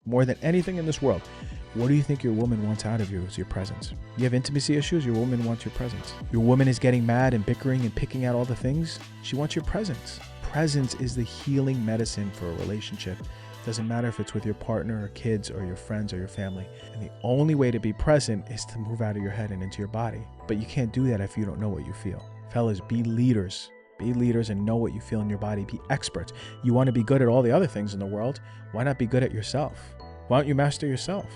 more than anything in this world, what do you think your woman wants out of you is your presence? You have intimacy issues, your woman wants your presence. Your woman is getting mad and bickering and picking out all the things, she wants your presence. Presence is the healing medicine for a relationship. Doesn't matter if it's with your partner or kids or your friends or your family. And the only way to be present is to move out of your head and into your body. But you can't do that if you don't know what you feel. Fellas, be leaders. Be leaders and know what you feel in your body. Be experts. You want to be good at all the other things in the world. Why not be good at yourself? Why don't you master yourself?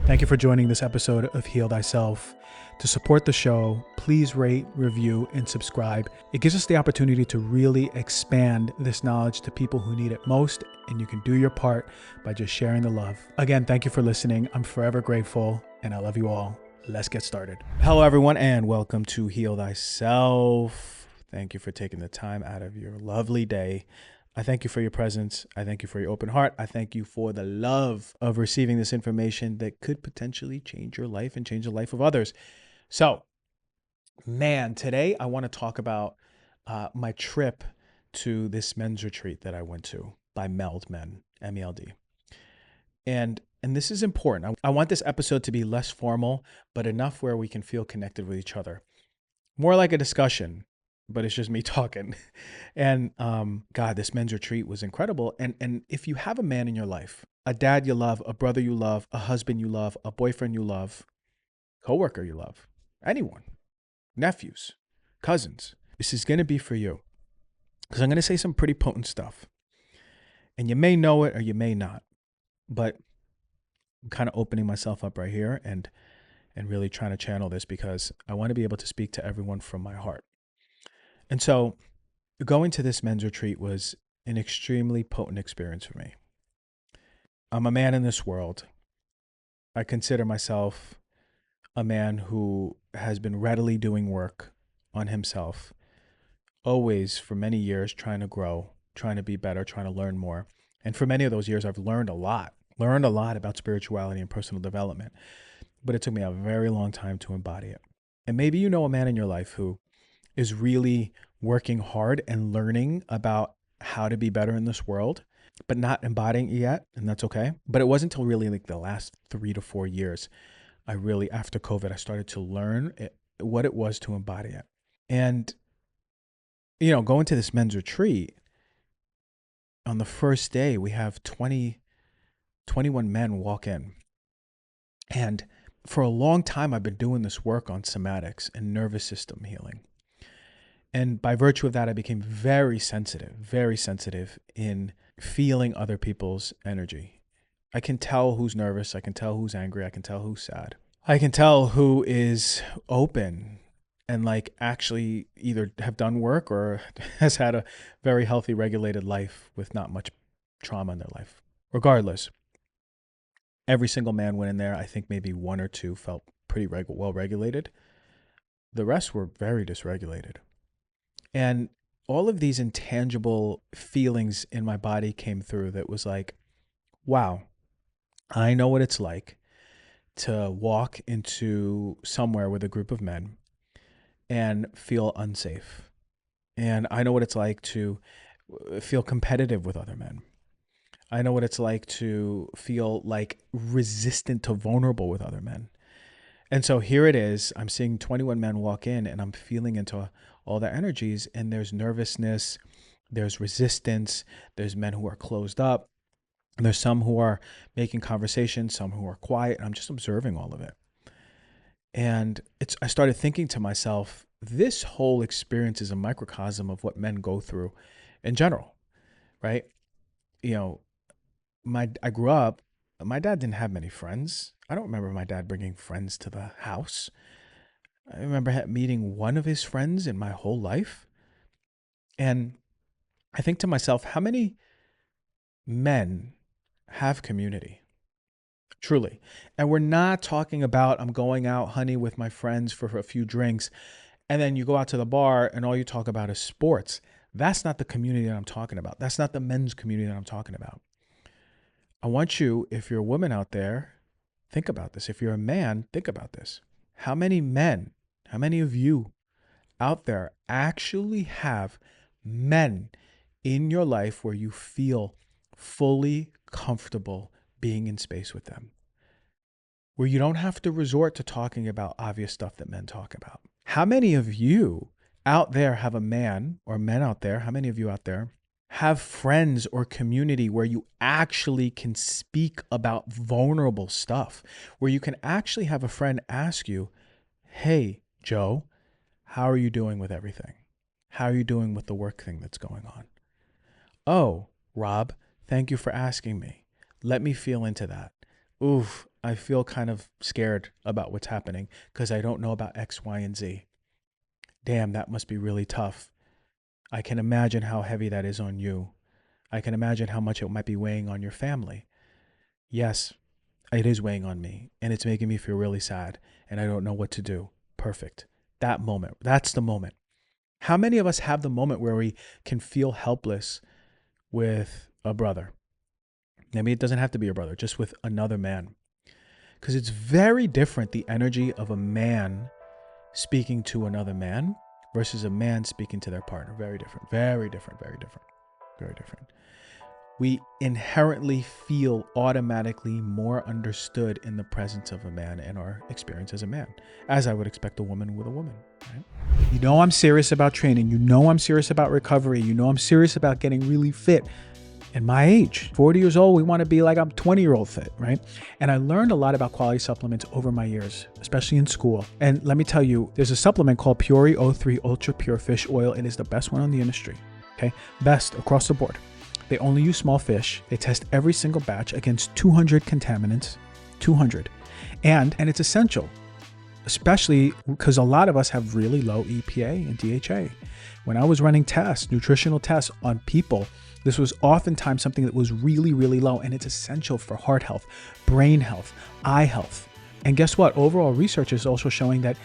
Thank you for joining this episode of Heal Thyself. To support the show, please rate, review, and subscribe. It gives us the opportunity to really expand this knowledge to people who need it most, and you can do your part by just sharing the love. Again, thank you for listening. I'm forever grateful, and I love you all. Let's get started. Hello, everyone, and welcome to Heal Thyself. Thank you for taking the time out of your lovely day. I thank you for your presence. I thank you for your open heart. I thank you for the love of receiving this information that could potentially change your life and change the life of others. So, man, today I want to talk about my trip to this men's retreat that I went to by Meld Men, MELD. And this is important. I want this episode to be less formal, but enough where we can feel connected with each other. More like a discussion, but it's just me talking. And God, this men's retreat was incredible. And if you have a man in your life, a dad you love, a brother you love, a husband you love, a boyfriend you love, coworker you love, anyone, nephews, cousins, this is going to be for you. Because I'm going to say some pretty potent stuff. And you may know it or you may not. But I'm kind of opening myself up right here and really trying to channel this because I want to be able to speak to everyone from my heart. And so going to this men's retreat was an extremely potent experience for me. I'm a man in this world. I consider myself a man who has been readily doing work on himself, always for many years trying to grow, trying to be better, trying to learn more. And for many of those years, I've learned a lot about spirituality and personal development, but it took me a very long time to embody it. And maybe you know a man in your life who is really working hard and learning about how to be better in this world, but not embodying it yet, and that's okay. But it wasn't until really like the last 3 to 4 years, after COVID, I started to learn what it was to embody it. And, going to this men's retreat, on the first day, we have 21 men walk in. And for a long time, I've been doing this work on somatics and nervous system healing. And by virtue of that, I became very sensitive in feeling other people's energy. I can tell who's nervous. I can tell who's angry. I can tell who's sad. I can tell who is open and actually either have done work or has had a very healthy, regulated life with not much trauma in their life. Regardless, every single man went in there. I think maybe one or two felt pretty well regulated. The rest were very dysregulated. And all of these intangible feelings in my body came through that was like, wow, I know what it's like to walk into somewhere with a group of men and feel unsafe. And I know what it's like to feel competitive with other men. I know what it's like to feel resistant to vulnerable with other men. And so here it is, I'm seeing 21 men walk in and I'm feeling into all their energies, and there's nervousness, there's resistance, there's men who are closed up, and there's some who are making conversation, some who are quiet, and I'm just observing all of it. And I started thinking to myself, this whole experience is a microcosm of what men go through in general, right? I grew up, my dad didn't have many friends. I don't remember my dad bringing friends to the house. I remember meeting one of his friends in my whole life. And I think to myself, how many men have community? Truly. And we're not talking about I'm going out, honey, with my friends for a few drinks, and then you go out to the bar and all you talk about is sports. That's not the community that I'm talking about. That's not the men's community that I'm talking about. I want you, if you're a woman out there, think about this. If you're a man, think about this. How many men, how many of you out there actually have men in your life where you feel fully comfortable being in space with them, where you don't have to resort to talking about obvious stuff that men talk about. How many of you out there have a man, or men out there, how many of you out there have friends or community where you actually can speak about vulnerable stuff, where you can actually have a friend ask you, hey, Joe, how are you doing with everything? How are you doing with the work thing that's going on? Oh, Rob, thank you for asking me. Let me feel into that. Oof, I feel kind of scared about what's happening because I don't know about X, Y, and Z. Damn, that must be really tough. I can imagine how heavy that is on you. I can imagine how much it might be weighing on your family. Yes, it is weighing on me, and it's making me feel really sad, and I don't know what to do. Perfect. That moment, that's the moment. How many of us have the moment where we can feel helpless with a brother? Maybe it doesn't have to be a brother, just with another man. Because it's very different, the energy of a man speaking to another man versus a man speaking to their partner. Very different, very different, very different, very different. We inherently feel automatically more understood in the presence of a man and our experience as a man, as I would expect a woman with a woman, right? You know I'm serious about training. You know I'm serious about recovery. You know I'm serious about getting really fit. In my age, 40 years old, we want to be like I'm 20-year-old fit, right? And I learned a lot about quality supplements over my years, especially in school. And let me tell you, there's a supplement called Puori O3 Ultra Pure Fish Oil. It is the best one on the industry, okay? Best across the board. They only use small fish. They test every single batch against 200 contaminants, 200. And it's essential, especially because a lot of us have really low EPA and DHA. When I was running tests, nutritional tests on people, this was oftentimes something that was really, really low, and it's essential for heart health, brain health, eye health. And guess what? Overall research is also showing that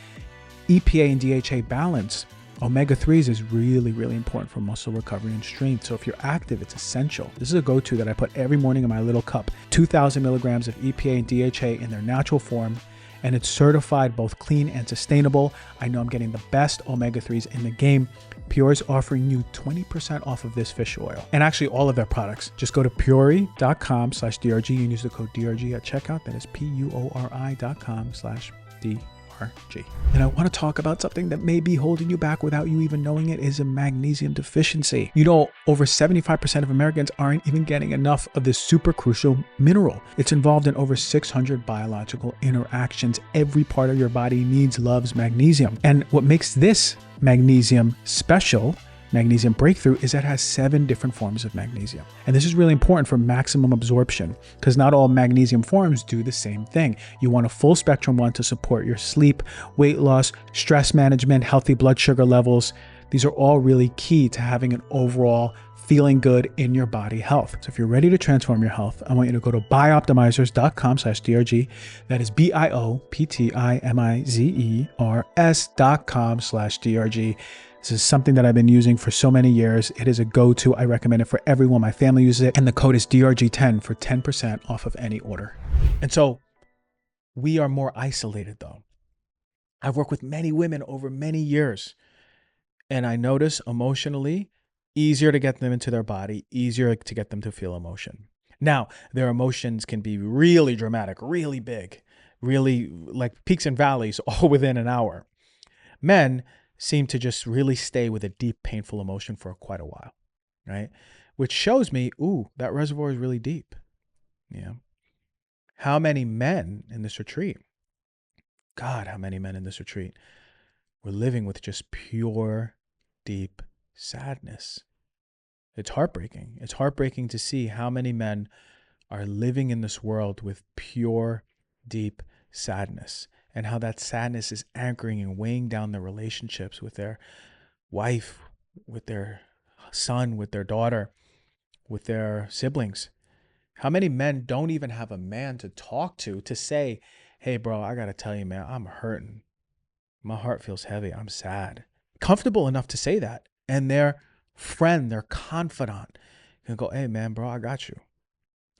EPA and DHA balance, omega-3s, is really, really important for muscle recovery and strength. So if you're active, it's essential. This is a go-to that I put every morning in my little cup. 2,000 milligrams of EPA and DHA in their natural form, and it's certified both clean and sustainable. I know I'm getting the best omega-3s in the game. Puori is offering you 20% off of this fish oil, and actually all of their products. Just go to puori.com/DRG and use the code DRG at checkout. That is PUORI.com/DRG. And I want to talk about something that may be holding you back without you even knowing it, is a magnesium deficiency. You know, over 75% of Americans aren't even getting enough of this super crucial mineral. It's involved in over 600 biological interactions. Every part of your body needs, loves magnesium. And what makes this magnesium special, magnesium breakthrough, is that it has 7 different forms of magnesium. And this is really important for maximum absorption because not all magnesium forms do the same thing. You want a full spectrum one to support your sleep, weight loss, stress management, healthy blood sugar levels. These are all really key to having an overall feeling good in your body health. So if you're ready to transform your health, I want you to go to BiOptimizers.com/DRG. That is BiOptimizers.com/DRG. This is something that I've been using for so many years. It is a go-to. I recommend it for everyone. My family uses it. And the code is DRG10 for 10% off of any order. And so we are more isolated though. I've worked with many women over many years, and I notice emotionally, easier to get them into their body, easier to get them to feel emotion. Now, their emotions can be really dramatic, really big, really like peaks and valleys all within an hour. Men seem to just really stay with a deep, painful emotion for quite a while, right? Which shows me, ooh, that reservoir is really deep. Yeah. How many men in this retreat? God, how many men in this retreat were living with just pure, deep sadness? It's heartbreaking. It's heartbreaking to see how many men are living in this world with pure, deep sadness, and how that sadness is anchoring and weighing down their relationships with their wife, with their son, with their daughter, with their siblings. How many men don't even have a man to talk to say, hey, bro, I got to tell you, man, I'm hurting. My heart feels heavy. I'm sad. Comfortable enough to say that. And their friend, their confidant can go, hey, man, bro, I got you.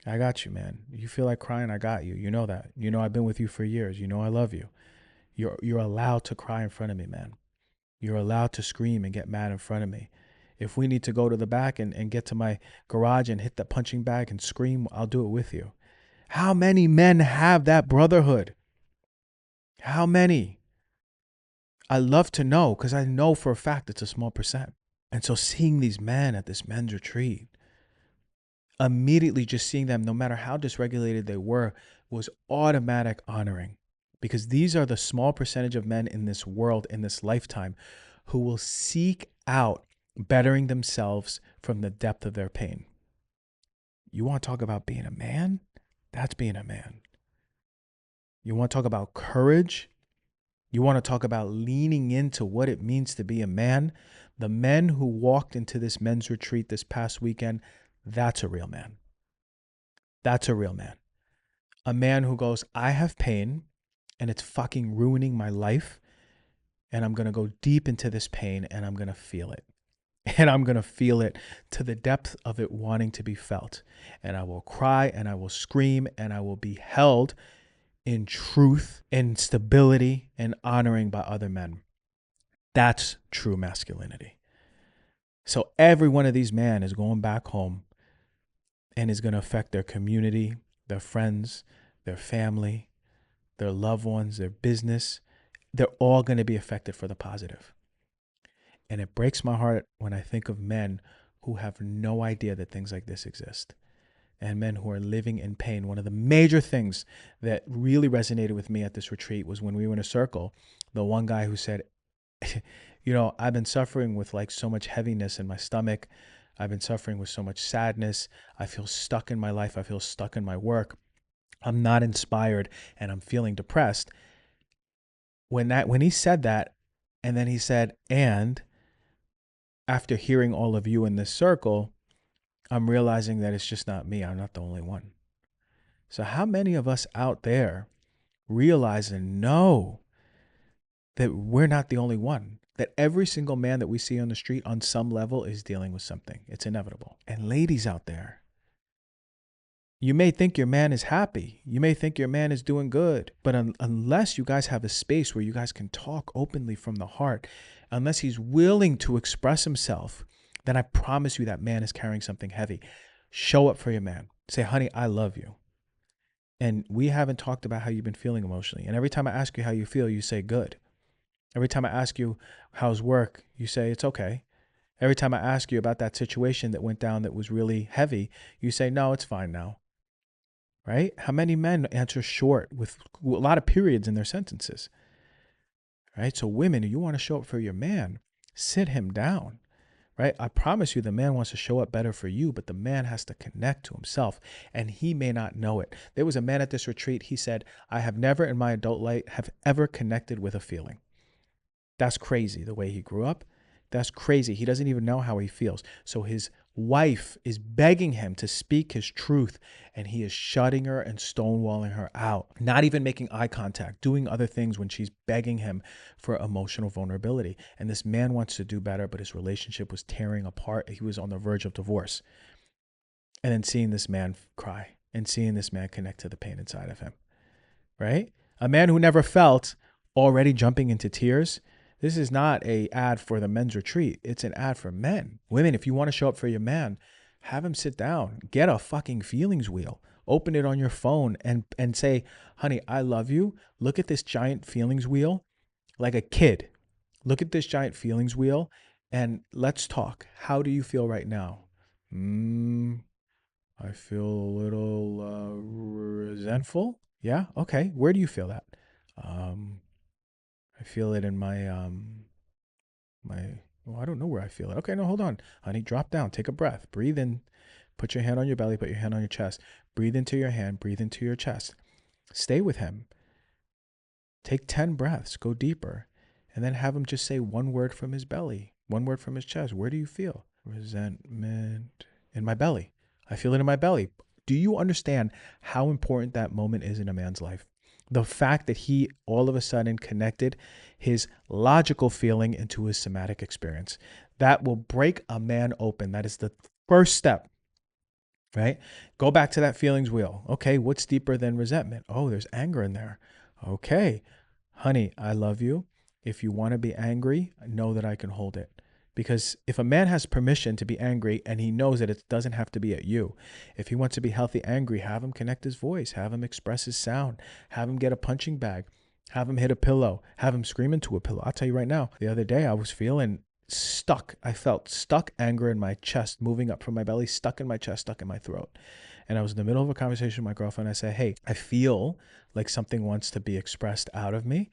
I got you, man. You feel like crying, I got you. You know that. You know I've been with you for years. You know I love you. You're allowed to cry in front of me, man. You're allowed to scream and get mad in front of me. If we need to go to the back and get to my garage and hit that punching bag and scream, I'll do it with you. How many men have that brotherhood? How many? I love to know, because I know for a fact it's a small percent. And so seeing these men at this men's retreat, immediately just seeing them, no matter how dysregulated they were, was automatic honoring. Because these are the small percentage of men in this world, in this lifetime, who will seek out bettering themselves from the depth of their pain. You want to talk about being a man? That's being a man. You want to talk about courage? You want to talk about leaning into what it means to be a man? The men who walked into this men's retreat this past weekend, that's a real man. That's a real man. A man who goes, I have pain and it's fucking ruining my life. And I'm going to go deep into this pain and I'm going to feel it. And I'm going to feel it to the depth of it wanting to be felt. And I will cry and I will scream and I will be held in truth and stability and honoring by other men. That's true masculinity. So every one of these men is going back home and is going to affect their community, their friends, their family, their loved ones, their business. They're all going to be affected for the positive. And it breaks my heart when I think of men who have no idea that things like this exist, and men who are living in pain. One of the major things that really resonated with me at this retreat was when we were in a circle, the one guy who said, you know, I've been suffering with like so much heaviness in my stomach. I've been suffering with so much sadness. I feel stuck in my life. I feel stuck in my work. I'm not inspired and I'm feeling depressed. When he said that, and then he said, and after hearing all of you in this circle, I'm realizing that it's just not me. I'm not the only one. So how many of us out there realize and know that we're not the only one? That every single man that we see on the street on some level is dealing with something. It's inevitable. And ladies out there, you may think your man is happy. You may think your man is doing good. But unless you guys have a space where you guys can talk openly from the heart, unless he's willing to express himself, then I promise you that man is carrying something heavy. Show up for your man. Say, honey, I love you. And we haven't talked about how you've been feeling emotionally. And every time I ask you how you feel, you say good. Every time I ask you how's work, you say it's okay. Every time I ask you about that situation that went down that was really heavy, you say, no, it's fine now. Right? How many men answer short with a lot of periods in their sentences? Right? So women, if you want to show up for your man, sit him down. Right? I promise you the man wants to show up better for you, but the man has to connect to himself, and he may not know it. There was a man at this retreat, he said, I have never in my adult life have ever connected with a feeling. That's crazy, the way he grew up. That's crazy. He doesn't even know how he feels. So his wife is begging him to speak his truth, and he is shutting her and stonewalling her out, not even making eye contact, doing other things when she's begging him for emotional vulnerability. And this man wants to do better, but his relationship was tearing apart. He was on the verge of divorce. And then seeing this man cry and seeing this man connect to the pain inside of him, right? A man who never felt already jumping into tears. This is not an ad for the men's retreat. It's an ad for men. Women, if you want to show up for your man, have him sit down. Get a fucking feelings wheel. Open it on your phone and say, honey, I love you. Look at this giant feelings wheel like a kid. Look at this giant feelings wheel and let's talk. How do you feel right now? I feel a little resentful. Yeah? Okay. Where do you feel that? I feel it in well, I don't know where I feel it. Okay, no, hold on. Honey, drop down. Take a breath. Breathe in. Put your hand on your belly. Put your hand on your chest. Breathe into your hand. Breathe into your chest. Stay with him. Take 10 breaths. Go deeper. And then have him just say one word from his belly. One word from his chest. Where do you feel? Resentment. In my belly. I feel it in my belly. Do you understand how important that moment is in a man's life? The fact that he all of a sudden connected his logical feeling into his somatic experience. That will break a man open. That is the first step, right? Go back to that feelings wheel. Okay, what's deeper than resentment? Oh, there's anger in there. Okay, honey, I love you. If you want to be angry, know that I can hold it Because if a man has permission to be angry and he knows that it doesn't have to be at you, if he wants to be healthy angry, have him connect his voice, have him express his sound, have him get a punching bag, have him hit a pillow, have him scream into a pillow. I'll tell you right now, the other day I was feeling stuck. I felt stuck anger in my chest, moving up from my belly, stuck in my chest, stuck in my throat. And I was in the middle of a conversation with my girlfriend. I said, hey, I feel like something wants to be expressed out of me.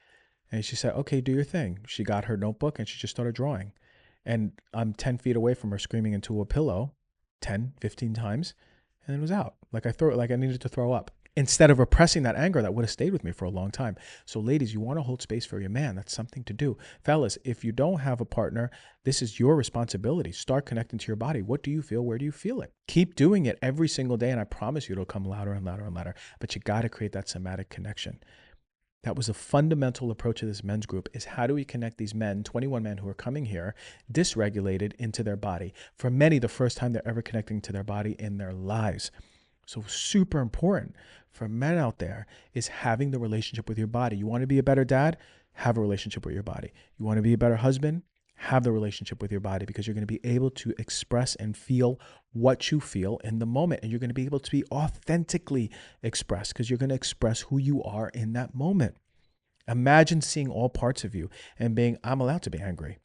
And she said, okay, do your thing. She got her notebook and she just started drawing. And I'm 10 feet away from her screaming into a pillow 10, 15 times. And it was out. Like I needed to throw up. Instead of repressing that anger that would have stayed with me for a long time. So ladies, you want to hold space for your man. That's something to do. Fellas, if you don't have a partner, this is your responsibility. Start connecting to your body. What do you feel? Where do you feel it? Keep doing it every single day. And I promise you it'll come louder and louder and louder. But you got to create that somatic connection. That was a fundamental approach of this men's group, is how do we connect these men, 21 men who are coming here, dysregulated, into their body. For many, the first time they're ever connecting to their body in their lives. So super important for men out there is having the relationship with your body. You want to be a better dad? Have a relationship with your body. You want to be a better husband? Have the relationship with your body, because you're going to be able to express and feel what you feel in the moment. And you're going to be able to be authentically expressed, because you're going to express who you are in that moment. Imagine seeing all parts of you and being, I'm allowed to be angry.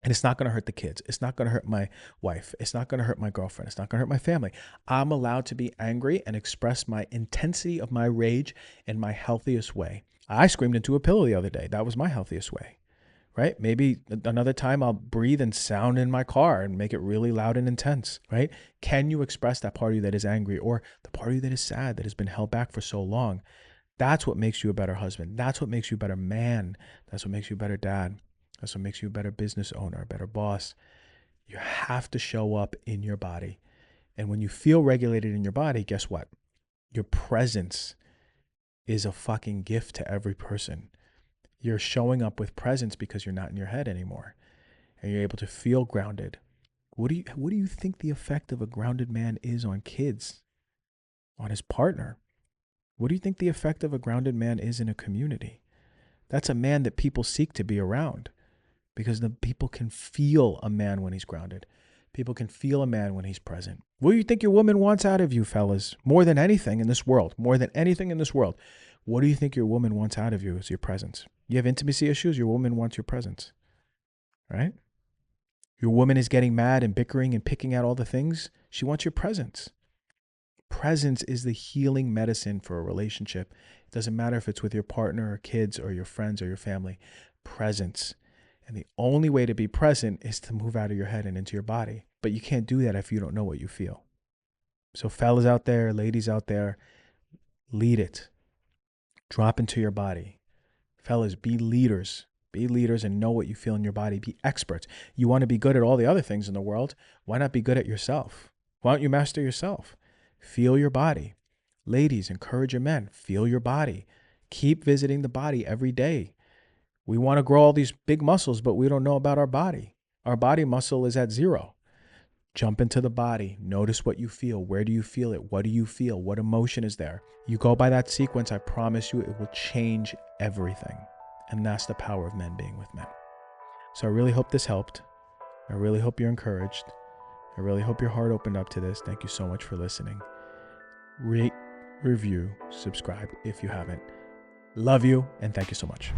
And it's not going to hurt the kids. It's not going to hurt my wife. It's not going to hurt my girlfriend. It's not going to hurt my family. I'm allowed to be angry and express my intensity of my rage in my healthiest way. I screamed into a pillow the other day. That was my healthiest way, right? Maybe another time I'll breathe and sound in my car and make it really loud and intense, right? Can you express that part of you that is angry, or the part of you that is sad, that has been held back for so long? That's what makes you a better husband. That's what makes you a better man. That's what makes you a better dad. That's what makes you a better business owner, a better boss. You have to show up in your body. And when you feel regulated in your body, guess what? Your presence is a fucking gift to every person. You're showing up with presence because you're not in your head anymore. And you're able to feel grounded. What do you think the effect of a grounded man is on kids, on his partner? What do you think the effect of a grounded man is in a community? That's a man that people seek to be around. Because the people can feel a man when he's grounded. People can feel a man when he's present. What do you think your woman wants out of you, fellas? More than anything in this world. More than anything in this world. What do you think your woman wants out of you is your presence? You have intimacy issues, your woman wants your presence. Right? Your woman is getting mad and bickering and picking out all the things. She wants your presence. Presence is the healing medicine for a relationship. It doesn't matter if it's with your partner or kids or your friends or your family. Presence. And the only way to be present is to move out of your head and into your body. But you can't do that if you don't know what you feel. So fellas out there, ladies out there, lead it. Drop into your body. Fellas, be leaders. Be leaders and know what you feel in your body. Be experts. You want to be good at all the other things in the world. Why not be good at yourself? Why don't you master yourself? Feel your body. Ladies, encourage your men. Feel your body. Keep visiting the body every day. We want to grow all these big muscles, but we don't know about our body. Our body muscle is at 0. Jump into the body. Notice what you feel. Where do you feel it? What do you feel? What emotion is there? You go by that sequence, I promise you, it will change everything. And that's the power of men being with men. So I really hope this helped. I really hope you're encouraged. I really hope your heart opened up to this. Thank you so much for listening. Rate, review, subscribe if you haven't. Love you, and thank you so much.